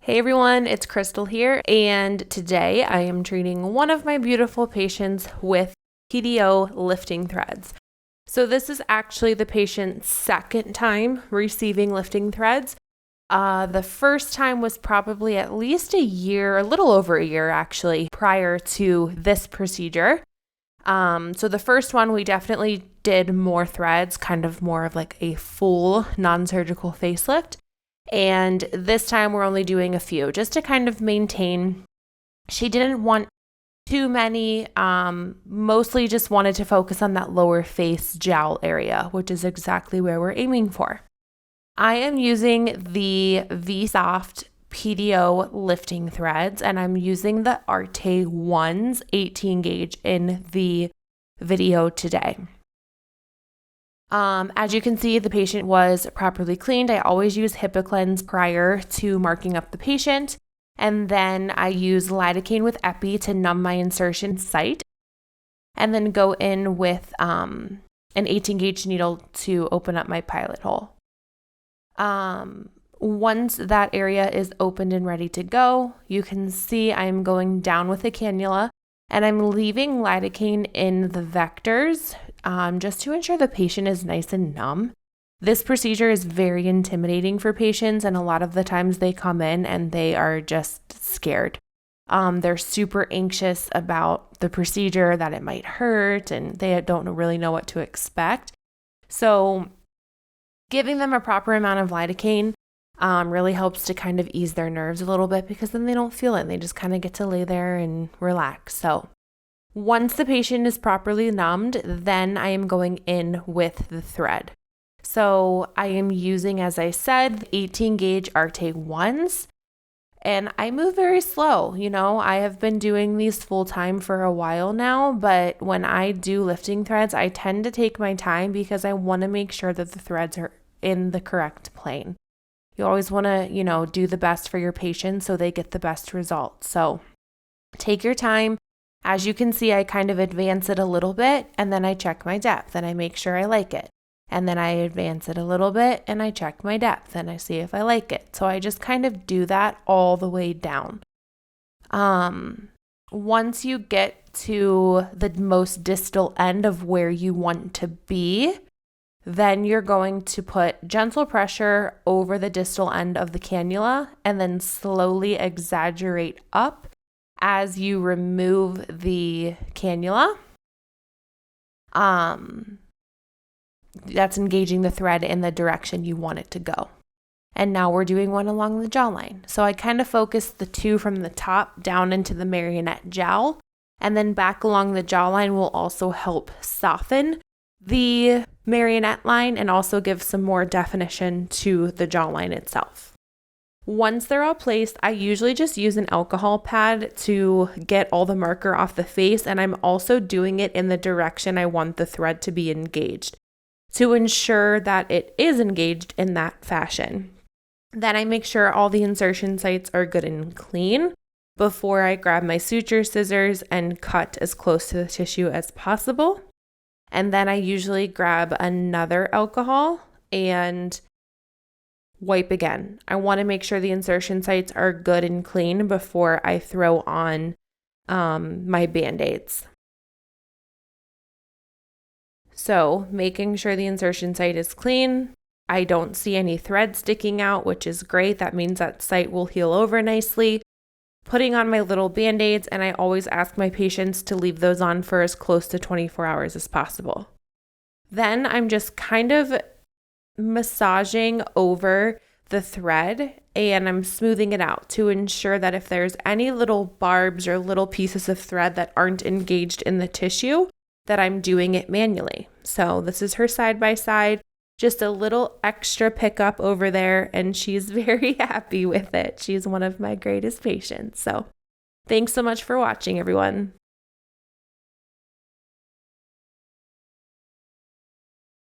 Hey everyone, it's Crystal here, and today I am treating one of my beautiful patients with PDO lifting threads. So this is actually the patient's second time receiving lifting threads. The first time was probably at least a year, a little over a year actually, prior to this procedure. So the first one we definitely did more threads, kind of more of like a full non-surgical facelift. And this time we're only doing a few just to kind of maintain. She didn't want too many, mostly just wanted to focus on that lower face jowl area, which is exactly where we're aiming for. I am using the VSoft PDO lifting threads, and I'm using the Arte 1's 18 gauge in the video today. As you can see, the patient was properly cleaned. I always use HIPAA prior to marking up the patient. And then I use lidocaine with epi to numb my insertion site. And then go in with an 18 gauge needle to open up my pilot hole. Once that area is opened and ready to go, you can see I'm going down with a cannula. And I'm leaving lidocaine in the vectors just to ensure the patient is nice and numb. This procedure is very intimidating for patients, and a lot of the times they come in and they are just scared. They're super anxious about the procedure, that it might hurt, and they don't really know what to expect. So giving them a proper amount of lidocaine really helps to kind of ease their nerves a little bit, because then they don't feel it and they just kind of get to lay there and relax. So once the patient is properly numbed, then I am going in with the thread. So I am using, as I said, 18 gauge Arte 1's, and I move very slow. I have been doing these full time for a while now, but when I do lifting threads, I tend to take my time because I want to make sure that the threads are in the correct plane. You always want to, do the best for your patient so they get the best results. So take your time. As you can see, I kind of advance it a little bit, and then I check my depth and I make sure I like it. And then I advance it a little bit and I check my depth and I see if I like it. So I just kind of do that all the way down. Once you get to the most distal end of where you want to be, then you're going to put gentle pressure over the distal end of the cannula and then slowly exaggerate up as you remove the cannula. That's engaging the thread in the direction you want it to go. And now we're doing one along the jawline. So I kind of focus the two from the top down into the marionette jowl, and then back along the jawline will also help soften the marionette line and also give some more definition to the jawline itself. Once they're all placed, I usually just use an alcohol pad to get all the marker off the face, and I'm also doing it in the direction I want the thread to be engaged to ensure that it is engaged in that fashion. Then I make sure all the insertion sites are good and clean before I grab my suture scissors and cut as close to the tissue as possible. And then I usually grab another alcohol and wipe again. I want to make sure the insertion sites are good and clean before I throw on my Band-Aids. So making sure the insertion site is clean. I don't see any thread sticking out, which is great. That means that site will heal over nicely. Putting on my little Band-Aids, and I always ask my patients to leave those on for as close to 24 hours as possible. Then I'm just kind of massaging over the thread and I'm smoothing it out to ensure that if there's any little barbs or little pieces of thread that aren't engaged in the tissue, that I'm doing it manually. So this is her side by side, just a little extra pickup over there, and she's very happy with it. She's one of my greatest patients. So thanks so much for watching, everyone.